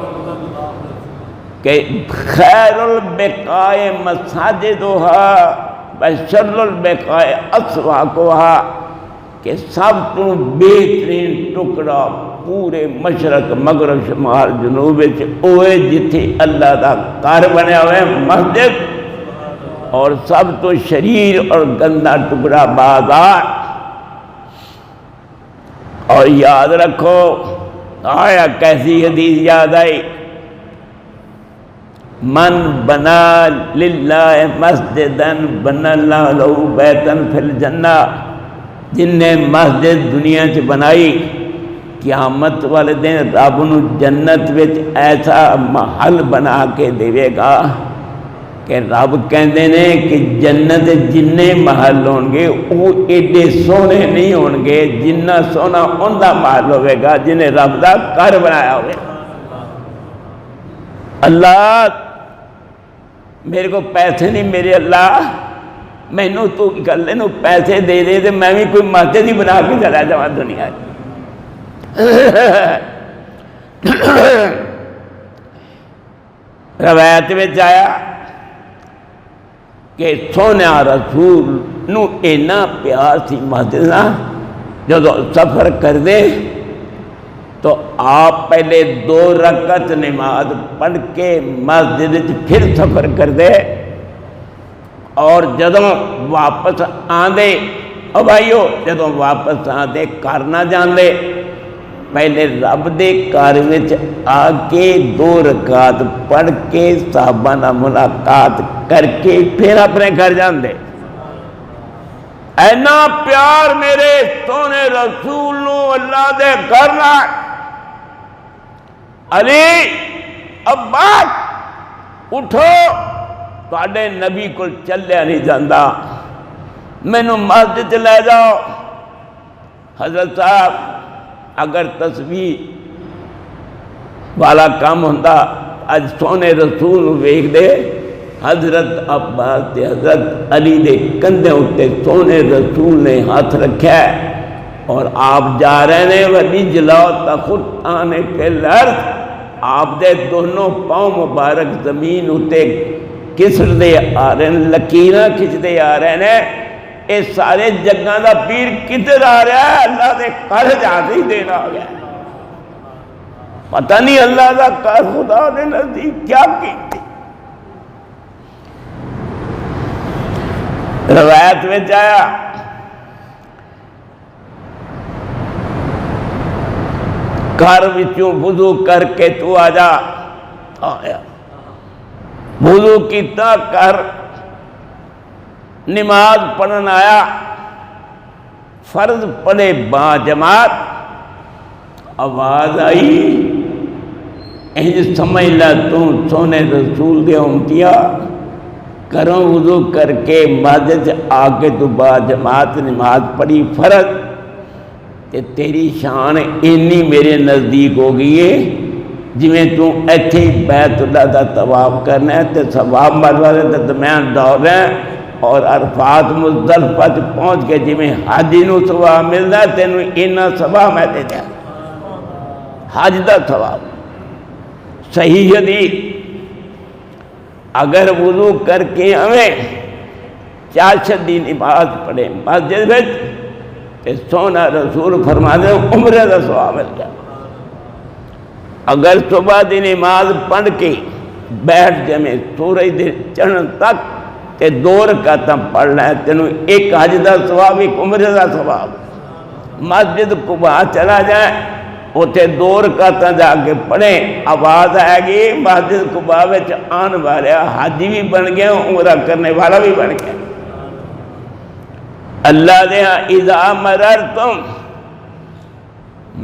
کہ خیر البقائے مساجدہا وشر البقائے اسواقہا، کہ سب تو بہترین ٹکڑا پورے مشرق مغرب شمال جنوب اوے جتھے اللہ دا گھر بنیا ہوئے مسجد، اور سب تو شریر اور گندا ٹکڑا بازار۔ اور یاد رکھو، آیا کیسی حدیث یاد آئی، من بنا للہ مسجدن بنا اللہ لہو بیتن فی الجنہ، جن نے مسجد دنیا چ بنائی، قیامت والے دن رب نو جنت وچ ایسا محل بنا کے دے گا کہ رب کہندے نے کہ جنت جننے محل ہون گے وہ ایڈے سونے نہیں ہون گے جنہ سونا ان دا محل ہوئے گا جنہیں رب دا گھر بنایا ہوئے۔ اللہ میرے کو پیسے نہیں، میرے اللہ مینوں تو گلے نو پیسے دے دے تے میں بھی کوئی مسجد ہی بنا کے چلا جاواں دنیا چ۔ روایت میں آیا کہ سونے رسول نو اینا پیار سی مسجد نہ، جب سفر کر دے تو آپ پہلے 2 رکعت نماز پڑھ کے مسجد پھر سفر کر دے، اور جدوں واپس آندے او بھائیو جدوں واپس آندے گھر نہ جاندے، پہلے رب دے گھر وچ آ کے 2 رکعت پڑھ کے صحابہ نال ملاقات کر کے پھر اپنے گھر جاندے۔ اینا پیار میرے سونے رسول نو اللہ دے گھر نال۔ علی عباس اٹھو، تواڈے نبی کول چلیا نہیں جاندا، مینوں مسجد لے جاؤ۔ حضرت صاحب اگر تسبیح والا کام ہوندا اج سونے رسول ویکھ دے، حضرت عباس تے حضرت علی دے کندھے اتے سونے رسول نے ہاتھ رکھا ہے، اور آپ جا رہے ہیں ولی جلاؤ تخطان فی الارض، آپ دے دونوں پاؤں مبارک زمین اتے کسر دے آ رہے ہیں، لکیراں کھچ دے آ رہے ہیں۔ اے سارے جگہ دا پیر کدھر آ رہا ہے؟ اللہ دے گھر جاتی دینا آ گیا۔ پتہ نہیں اللہ دا گھر خدا نے نزدیک کیا کی تھی۔ روایت میں آیا گھر وچوں وضو کر کے تو آ جا، آیا وضو کیتا کر نماز پڑھن آیا، فرض پڑھے با جماعت، آواز آئی انج سمجھ لا تو سونے رسول دے امتیا، کروں وضو کر کے مسجد آ کے تو با جماعت نماز پڑھی فرض، تے تیری شان اینی میرے نزدیک ہو گئی ہے جویں تو ایتھے بیت اللہ دا طواف کرنا ہے تے ثواب مروہ دے درمیان دوڑ رہا ہے، اور عرفات مزدلفہ پہنچ کے جویں حاجی نو ثواب ملدا ہے تینوں اینا ثواب میں دے دیا، حج دا ثواب۔ صحیح حدیث، اگر وضو کر کے ہمیں چاشت دی نماز پڑھے مسجد وچ تے سونا رسول فرما دے عمرے دا ثواب مل گیا۔ اگر صبح دی نماز پڑھ کے بیٹھ جمیں سورج دے چڑھن تک تے 2 رکعتاں پڑھنا ہے، تینوں ایک حج دا ثواب ایک عمرے دا ثواب۔ مسجد قباء چلا جائے اتنے 2 رکعتاں جا کے پڑھیں، آواز آئے گی مسجد قباء وچ آن والا حاجی بھی بن گیا، عمرہ کرنے والا بھی بن گیا۔ اللہ دے ہاں اذا مررتم،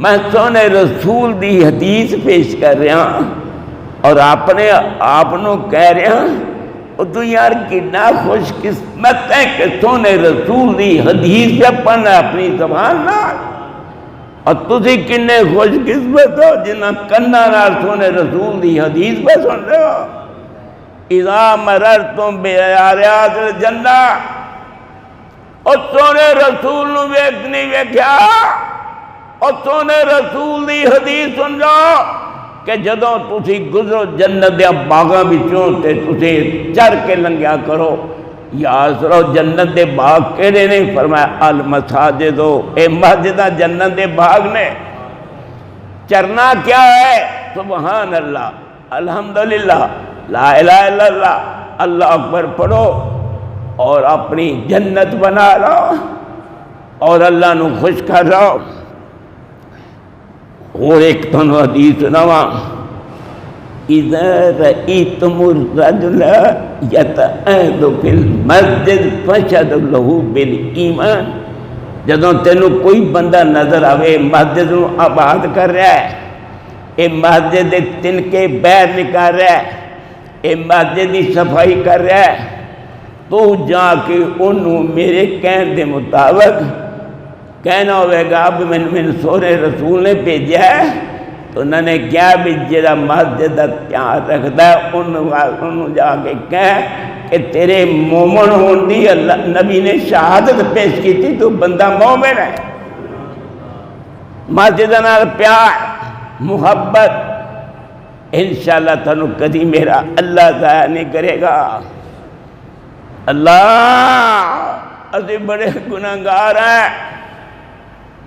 میں سونے رسول دی حدیث پیش کر رہا اور اپنے آپ نو کہہ رہا تو یار کتنا خوش قسمت ہے کہ سونے رسول دی حدیث پہ پڑھنا اپنی زبان نہ، اور تسی کنے خوش قسمت ہو جنہاں کنہ نال سونے رسول دی حدیث پہ سن رہے ہو۔ اذا مررتم بیاریات الجنہ، اور سونے رسول نو ویکھ نہیں ویکھیا، اور سونے رسول دی حدیث سن جاؤ کہ جدوں تسی گزرو جنت دے باغاں وچوں تے تسی چڑھ کے لنگیا کرو، یاد کرو جنت دے باغ کہڑے نے؟ فرمایا المساجد، اے مسجداں جنت دے باغ نے۔ چرنا کیا ہے؟ سبحان اللہ، الحمدللہ، لا الہ الا اللہ، اللہ اکبر پڑھو اور اپنی جنت بنا رہو اور اللہ نو خوش کر رہو۔ اور ایک تنو حدیث سناواں، اذا رأیتم الرجل یتعہد فی المسجد فاشہدوا لہ بالایمان، جدوں تینوں کوئی بندہ نظر آوے مسجد نو آباد کر رہا ہے، اے مسجد دے تنکے باہر نکال رہا ہے، اے مسجد دی صفائی کر رہا ہے، تو جا کے انہوں میرے کہن دے مطابق کہنا ہوئے گا اب میں سونے رسول نے بھیجا ہے، تو انہوں نے کیا بھی جڑا مسجد دا دھیان رکھتا ہے انہوں جا کے کہہ کہ تیرے مومن ہوندی اللہ نبی نے شہادت پیش کی تھی، تو بندہ مومن ہے۔ مسجد نال پیار محبت انشاءاللہ تھانوں کدی میرا اللہ ضائع نہیں کرے گا۔ اللہ اسی بڑے گناہگار ہیں،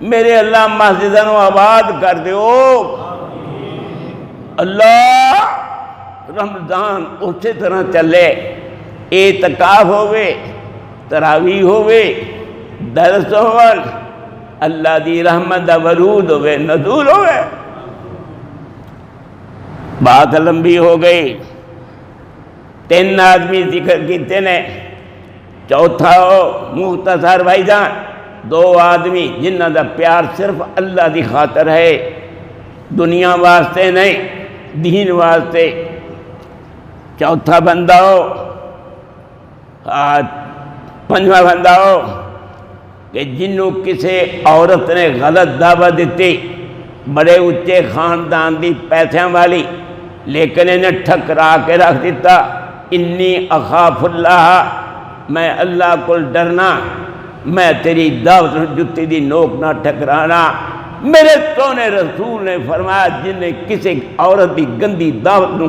میرے اللہ مسجدوں نو آباد کر دیو۔ اللہ رمضان اسی طرح چلے، اعتکاف ہوئے، تراویح ہوئے، درس ہوئے، اللہ دی رحمت دا ورود ہوئے، نزول ہوئے۔ بات لمبی ہو گئی، 3 آدمی ذکر کیتے نے، چوتھا ہو مختصر بھائی جان، 2 آدمی جنہ دا پیار صرف اللہ دی خاطر ہے، دنیا واسطے نہیں، دین واسطے۔ چوتھا بندہ ہو، 5واں بندہ ہو کہ جنہوں کسی عورت نے غلط دعوت دیتی، بڑے اچھے خاندان دی پیسوں والی، لیکن انہیں ٹھکرا کے رکھ دیتا، انی اخاف اللہ، میں اللہ کو ڈرنا، میں تیری دعوت جتی دی نوک نہ ٹھکرانا۔ میرے سونے رسول نے فرمایا جن نے کسی عورت دی گندی دعوت نو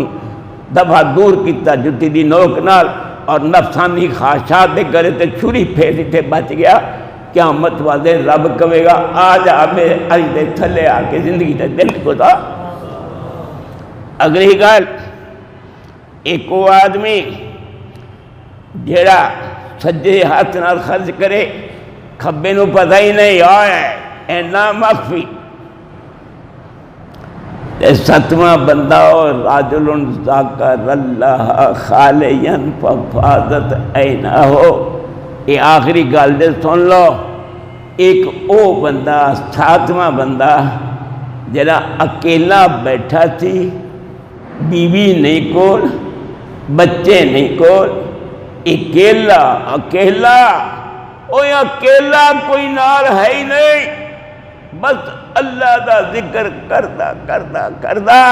دفعہ دور کیتا جتی دی نوک نال اور نفسانی خواہشات دے گرے تے چھری پھیر دیتے بچ گیا، قیامت والے رب کہے گا آ جا میرے عرش دے تھلے آ کے زندگی دے دل گزار۔ اگلی گل، ایک وہ آدمی جڑا سجے ہاتھ نال خرچ کرے، کھبے نو پتہ ہی نہیں آیا اینا مخفی۔ 7واں بندہ اور راجل ذاکر اللہ خالیا ففاضت عیناہ، یہ آخری گل دے سن لو۔ ایک او بندہ 7واں بندہ جڑا اکیلا بیٹھا تھی، بیوی نہیں کول، بچے نہیں کول، اکیلا اکیلا، اوہ اکیلا کوئی نال ہے ہی نہیں، بس اللہ دا ذکر کردا کردا کردا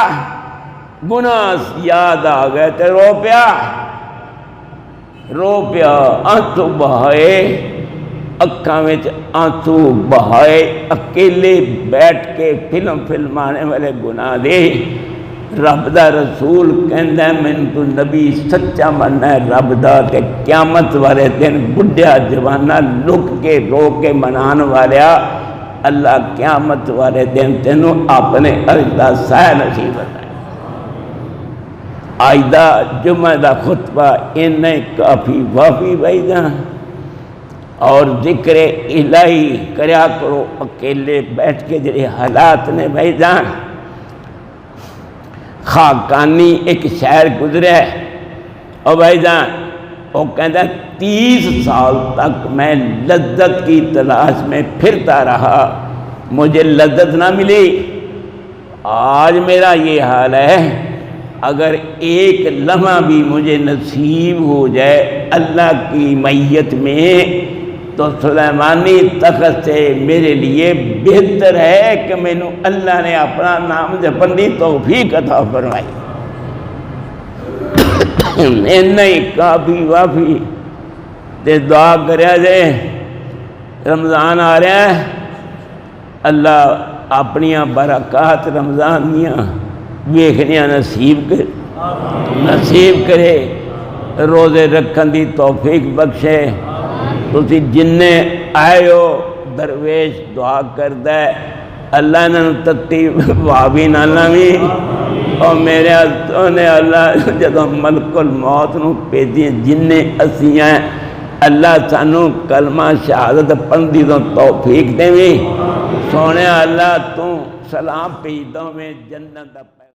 گناہ یاد آ گئے تے رو پیا آنسو بہائے، اکھاں وچ آنسو بہائے، اکیلے بیٹھ کے فلمانے والے گناہ دے۔ رب دا رسول کہندا ہے میں تو نبی سچا مننا ہے رب دا، تے قیامت والے دن بڈھیا جوانا لک کے رو کے منان والیا، اللہ قیامت والے دن تینوں اپنے عرش دا سایہ نصیب ہے۔ آج دا جمعہ دا خطبہ انہیں کافی وافی بھائی جان، اور ذکر الہی کریا کرو اکیلے بیٹھ کے، جڑے حالات نے بھائی جان۔ خاقانی ایک شہر گزرے اور بھائی جان وہ کہتا ہے 30 سال تک میں لذت کی تلاش میں پھرتا رہا، مجھے لذت نہ ملی۔ آج میرا یہ حال ہے، اگر ایک لمحہ بھی مجھے نصیب ہو جائے اللہ کی معیت میں تو سلیمانی تخت سے میرے لیے بہتر ہے کہ میں نے اللہ نے اپنا نام جپن دی توفیق عطا فرمائی۔ نہیں کافی وافی تے دعا کریا جائے، رمضان آ رہا ہے، اللہ اپنیاں برکات رمضان دیاں ویکھنیاں نصیب کرے، روزے رکھن دی توفیق بخشے۔ تسی جننے آئے ہو درویش دعا کردہ ہے اللہ نے تتی وابی نہ لوی اور میرے تو نے اللہ جدو ملک الموت نو بھیجی جن اسیاں اللہ سانو کلمہ شہادت پڑھدی تو توفیق دے سونے اللہ تو سلام بھیج دو میں جنت دا